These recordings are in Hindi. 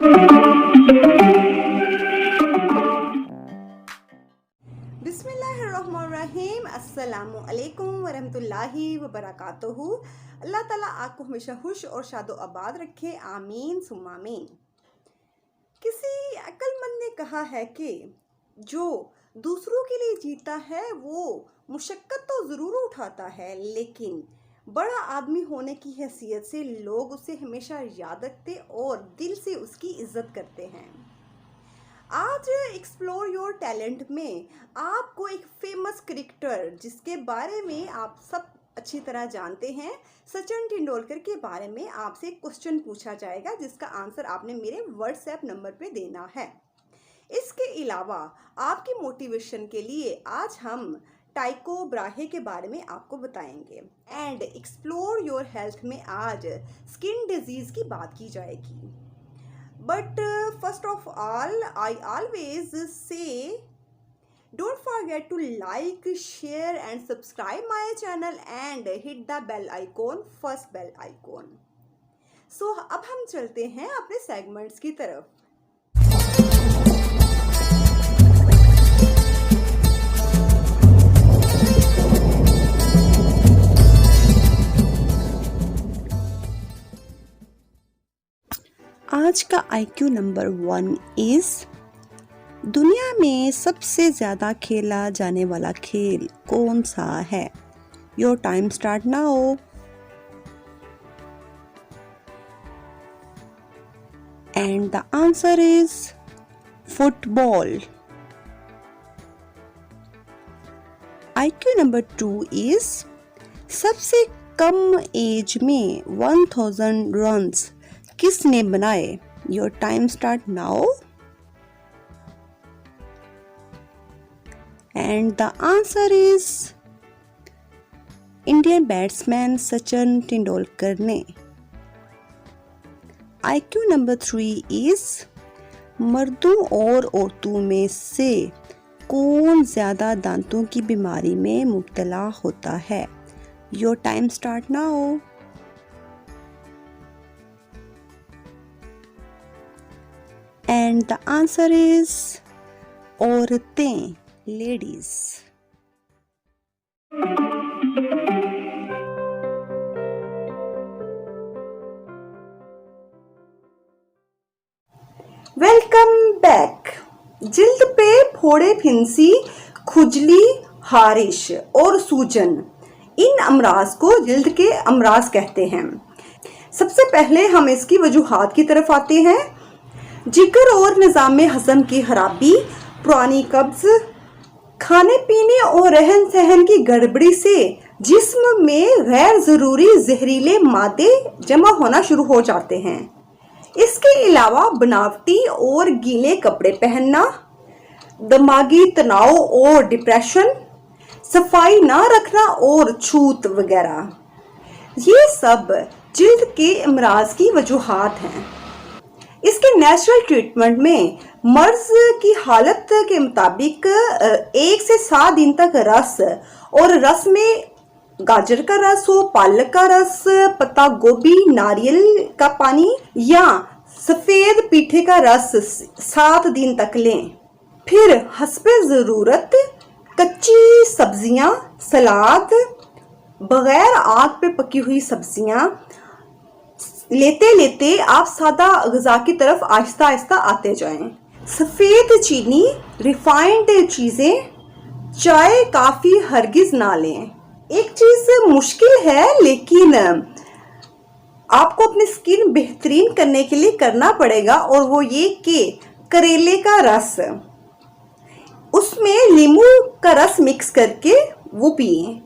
बिस्मिल्लाहिर्रहमानिर्रहीम। अस्सलामु अलैकुम वरहमतुल्लाहि वबरकातुहू। अल्लाह ताला आपको हमेशा खुश और शादो आबाद रखे, आमीन सुम्मा आमीन। किसी अक्लमंद ने कहा है कि जो दूसरों के लिए जीता है वो मुशक्क़त तो ज़रूर उठाता है, लेकिन बड़ा आदमी होने की हैसियत से लोग उसे हमेशा याद रखते और दिल से उसकी इज़्ज़त करते हैं। आज एक्सप्लोर योर टैलेंट में आपको एक फेमस क्रिकेटर जिसके बारे में आप सब अच्छी तरह जानते हैं, सचिन तेंदुलकर के बारे में आपसे एक क्वेश्चन पूछा जाएगा जिसका आंसर आपने मेरे व्हाट्सएप नंबर पे देना है। इसके अलावा आपकी मोटिवेशन के लिए आज हम टाइको ब्राहे के बारे में आपको बताएंगे एंड एक्सप्लोर योर हेल्थ में आज स्किन डिजीज़ की बात की जाएगी। But first of all, I always say don't forget to like, share and subscribe my channel and hit the bell icon, first bell icon. So अब हम चलते हैं अपने सेगमेंट्स की तरफ। आज का IQ नंबर 1 इज दुनिया में सबसे ज्यादा खेला जाने वाला खेल कौन सा है? Your time start now. And the answer is football. IQ number 2 is सबसे कम एज में 1000 रन्स किसने बनाए? Your time start now. And the answer is Indian batsman Sachin Tendulkar ने। IQ नंबर 3 इज मर्दों और औरतों में से कौन ज्यादा दांतों की बीमारी में मुब्तला होता है? Your time start now. And the answer is औरतें, लेडीज। Welcome back. जिल्द पे फोड़े, फिंसी, खुजली, हारिश और सूजन, इन अमराज को जिल्द के अमराज कहते हैं। सबसे पहले हम इसकी वजूहात की तरफ आते हैं। जिगर और निज़ाम हज़म की खराबी, पुरानी कब्ज, खाने पीने और रहन सहन की गड़बड़ी से जिस्म में गैर ज़रूरी जहरीले मादे जमा होना शुरू हो जाते हैं। इसके अलावा बनावटी और गीले कपड़े पहनना, दिमागी तनाव और डिप्रेशन, सफाई ना रखना और छूत वगैरह, ये सब जिल्द के अमराज की वजूहात हैं। इसके नेचुरल ट्रीटमेंट में मर्ज की हालत के मुताबिक 1 से 7 दिन तक रस, और रस में गाजर का रस हो, पालक का रस, पत्ता गोभी, नारियल का पानी या सफ़ेद पीठे का रस 7 दिन तक लें। फिर हस्बे ज़रूरत कच्ची सब्जियां, सलाद, बगैर आग पे पकी हुई सब्जियां लेते लेते आप सादा ग़िज़ा की तरफ आहिस्ता आहिस्ता आते जाएं। सफ़ेद चीनी, रिफाइंड चीज़ें, चाय, काफ़ी हरगिज़ ना लें। एक चीज़ मुश्किल है लेकिन आपको अपनी स्किन बेहतरीन करने के लिए करना पड़ेगा, और वो ये कि करेले का रस, उसमें नींबू का रस मिक्स करके वो पिए।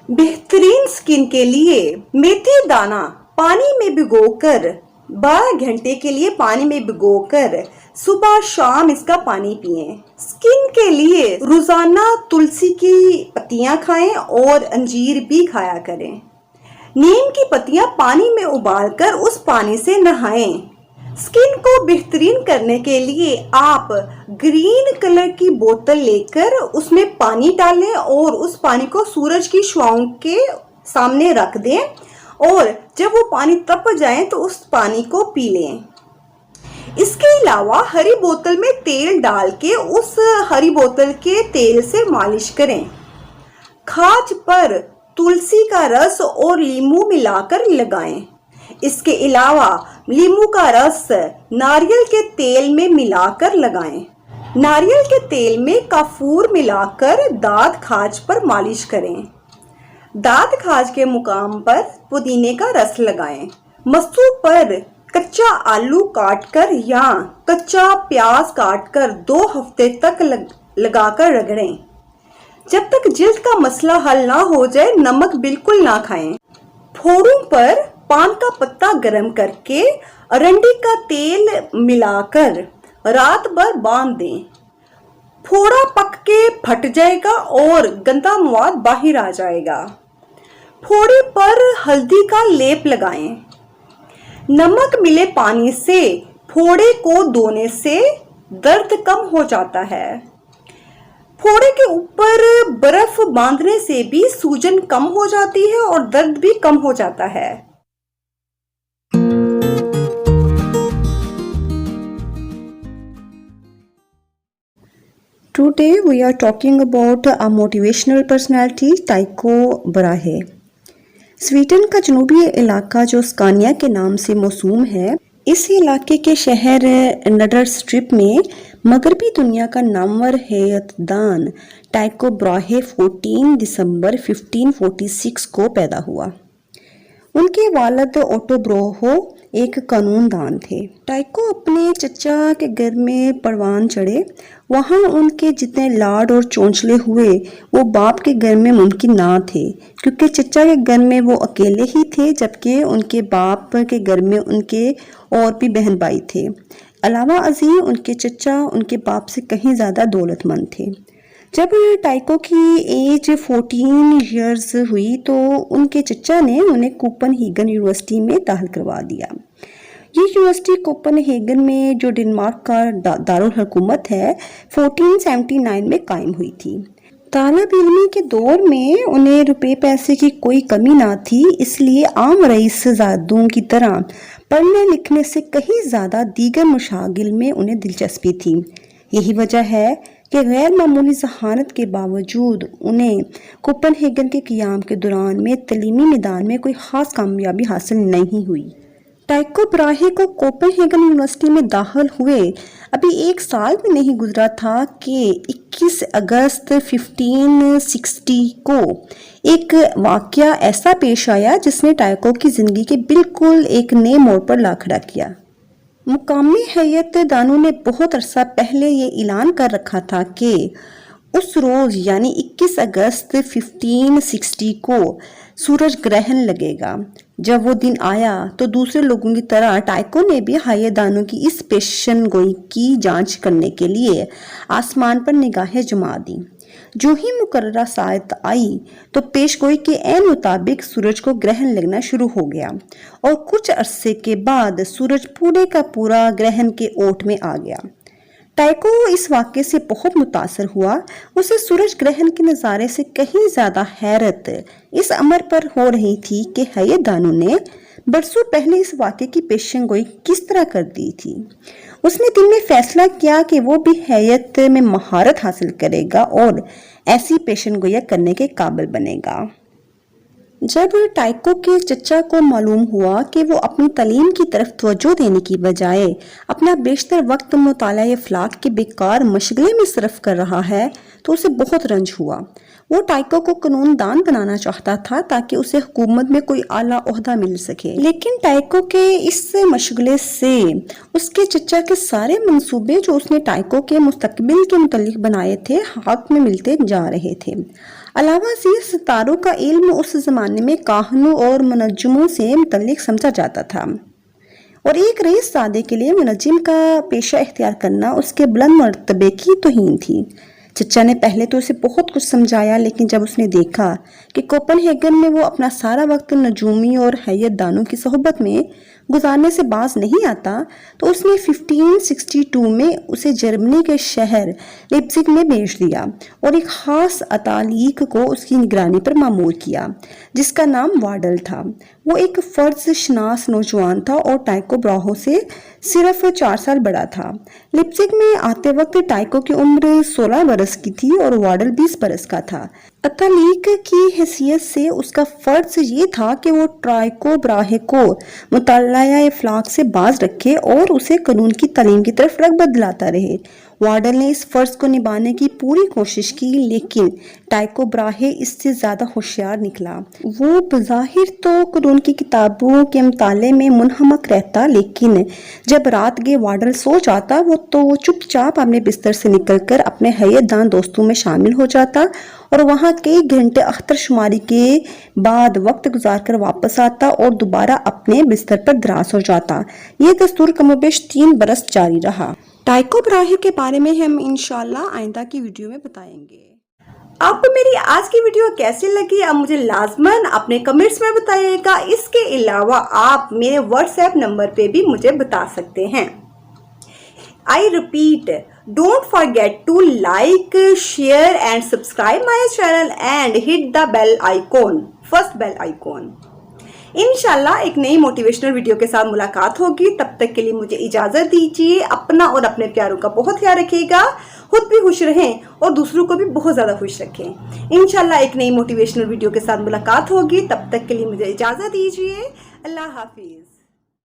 बेहतरीन स्किन के लिए मेथी दाना पानी में भिगोकर 12 घंटे के लिए पानी में भिगोकर सुबह शाम इसका पानी पिएं। स्किन के लिए रोजाना तुलसी की पत्तियां खाएं और अंजीर भी खाया करें। नीम की पत्तियां पानी में उबालकर उस पानी से नहाएं। स्किन को बेहतरीन करने के लिए आप ग्रीन कलर की बोतल लेकर उसमें पानी डालें और उस पानी को सूरज की छांव के सामने रख दें, और जब वो पानी तप जाए तो उस पानी को पी लें। इसके अलावा हरी बोतल में तेल डाल के उस हरी बोतल के तेल से मालिश करें। खाज पर तुलसी का रस और नींबू मिलाकर लगाएं। इसके अलावा नींबू का रस नारियल के तेल में मिलाकर लगाएं। नारियल के तेल में कपूर मिलाकर दांत खाज पर मालिश करें। दांत खाज के मुकाम पर पुदीने का रस लगाएं। मस्सू पर कच्चा आलू काटकर या कच्चा प्याज काटकर 2 हफ्ते तक लगाकर रगड़ें। जब तक जिल्द का मसला हल ना हो जाए नमक बिल्कुल ना खाएं। फोड़ों पर पान का पत्ता गरम करके अरंडी का तेल मिलाकर रात भर बांध दें। फोड़ा पक के फट जाएगा और गंदा मवाद बाहर आ जाएगा। फोड़े पर हल्दी का लेप लगाएं। नमक मिले पानी से फोड़े को धोने से दर्द कम हो जाता है। फोड़े के ऊपर बर्फ बांधने से भी सूजन कम हो जाती है और दर्द भी कम हो जाता है। Today we are talking about a motivational personality, Tycho Brahe. Sweden का जनूबी इलाका जो स्कानिया के नाम से मौसूम है, इस इलाके के शहर नडर स्ट्रिप में मगरबी दुनिया का नामवर हैयतदान टाइको ब्राहे 14 दिसंबर 1546 को पैदा हुआ। उनके वालिद ओटो ब्रोहो एक कानूनदान थे। टाइको अपने चचा के घर में परवान चढ़े। वहाँ उनके जितने लाड और चौंचले हुए वो बाप के घर में मुमकिन ना थे, क्योंकि चचा के घर में वो अकेले ही थे, जबकि उनके बाप के घर में उनके और भी बहन भाई थे। अलावा अजी उनके चचा उनके बाप से कहीं ज़्यादा दौलतमंद थे। जब टाइको की एज 14 इयर्स हुई तो उनके चचा ने उन्हें कोपनहेगन यूनिवर्सिटी में दाखिल करवा दिया। ये यूनिवर्सिटी कोपनहेगन में जो डेनमार्क का दारुल हुकूमत है 1479 में कायम हुई थी। तालब इल्मी के दौर में उन्हें रुपए पैसे की कोई कमी ना थी, इसलिए आम रईसजादों की तरह पढ़ने लिखने से कहीं ज़्यादा दीगर मशागिल में उन्हें दिलचस्पी थी। यही वजह है कि गैर मामूली जहानत के बावजूद उन्हें कोपनहेगन के क़ियाम के दौरान में तलीमी मैदान में कोई ख़ास कामयाबी हासिल नहीं हुई। टाइको ब्राहे को कोपनहेगन यूनिवर्सिटी में दाखिल हुए अभी 1 साल भी नहीं गुजरा था कि 21 अगस्त 1560 को एक वाक़या ऐसा पेश आया जिसने टाइको की ज़िंदगी के बिल्कुल एक नए मोड़ पर ला खड़ा किया। मुकामी हैयत दानों ने बहुत अरसा पहले ये ऐलान कर रखा था कि उस रोज़ यानी 21 अगस्त 1560 को सूरज ग्रहण लगेगा। जब वो दिन आया तो दूसरे लोगों की तरह टाइको ने भी हैयत दानों की इस पेशन गोई की जांच करने के लिए आसमान पर निगाहें जमा दी। जो ही मुकर्ररा सायत आई तो पेशगोई के ऐन मुताबिक सूरज को ग्रहण लगना शुरू हो गया और कुछ अरसे के बाद सूरज पूरे का पूरा ग्रहण के ओट में आ गया। टाइको इस वाक़े से बहुत मुतासर हुआ। उसे सूरज ग्रहण के नज़ारे से कहीं ज़्यादा हैरत इस अमर पर हो रही थी कि हैयतदानों ने बरसों पहले इस वाक़े की पेशेंगोई किस तरह कर दी थी। उसने दिल में फैसला किया कि वो भी हैयत में महारत हासिल करेगा और ऐसी पेशेंगोइयाँ करने के काबिल बनेगा। जब टाइको के चचा को मालूम हुआ कि वो अपनी तालीम की तरफ तवज्जो देने की बजाय अपना बेशतर वक्त मुताला अफलाक के बेकार मशगले में सर्फ कर रहा है तो उसे बहुत रंज हुआ। वो टाइको को कानूनदान बनाना चाहता था ताकि उसे हुकूमत में कोई आला ओहदा मिल सके, लेकिन टाइको के इस मशगले से उसके चचा के सारे मंसूबे जो उसने टाइको के मुस्तकबिल के मुतल्लिक बनाए थे हाथ में मिलते जा रहे थे। अलावा से सितारों का इल्म उस ज़माने में काहनों और मुनज्जमों से मुतल्लिक समझा जाता था और एक रईस सादे के लिए मुनज्जिम का पेशा इख्तियार करना उसके बुलंद मर्तबे की तौहीन थी। चचा ने पहले तो उसे बहुत कुछ समझाया, लेकिन जब उसने देखा कि कोपनहेगन में वो अपना सारा वक्त नजूमी और हैयत दानों की सोहबत में गुजारने से बाज नहीं आता तो उसने 1562 में उसे जर्मनी के शहर लिप्जिग में भेज दिया और एक खास अतालीक को उसकी निगरानी पर मामूर किया जिसका नाम वाडल था। वो एक फर्ज शनास नौजवान था और टाइको ब्राहो से सिर्फ 4 साल बड़ा था। लिप्जिग में आते वक्त टाइको की उम्र 16 बरस की थी और वाडल 20 बरस का था। अतालीक की हैसियत से उसका फर्ज ये था कि वो टाइको ब्राहे को मुताल्लाया इफ्लाक से बाज रखे और उसे कानून की तालीम की तरफ रग़बत दिलाता रहे। वाडल ने इस फर्ज को निभाने की पूरी कोशिश की लेकिन टाइको ब्राहे इससे ज़्यादा होशियार निकला। वो बज़ाहिर तो कानून की किताबों के मुताले में मुनहमक रहता लेकिन जब रात गए वाडल सो जाता वो चुपचाप अपने बिस्तर से निकलकर अपने हयतदान दोस्तों में शामिल हो जाता और वहाँ कई घंटे अख्तरशुमारी के बाद वक्त गुजार कर वापस आता और दोबारा अपने बिस्तर पर दराज हो जाता। ये दस्तूर कमोबेश 3 बरस जारी रहा। टाइको ब्राहे के बारे में हम इंशाल्लाह आइंदा की वीडियो में बताएंगे। आपको मेरी आज की वीडियो कैसी लगी अब मुझे लाजमन अपने कमेंट्स में बताइएगा। इसके अलावा आप मेरे व्हाट्सएप नंबर पे भी मुझे बता सकते हैं। I repeat, don't forget to like, share and subscribe my channel and hit the bell icon, first bell icon। इंशाल्लाह एक नई मोटिवेशनल वीडियो के साथ मुलाकात होगी। तब तक के लिए मुझे इजाजत दीजिए। अपना और अपने प्यारों का बहुत ख्याल रखिएगा। खुद भी खुश रहें और दूसरों को भी बहुत ज्यादा खुश रखें। इंशाल्लाह एक नई मोटिवेशनल वीडियो के साथ मुलाकात होगी। तब तक के लिए मुझे इजाजत दीजिए। अल्लाह हाफिज।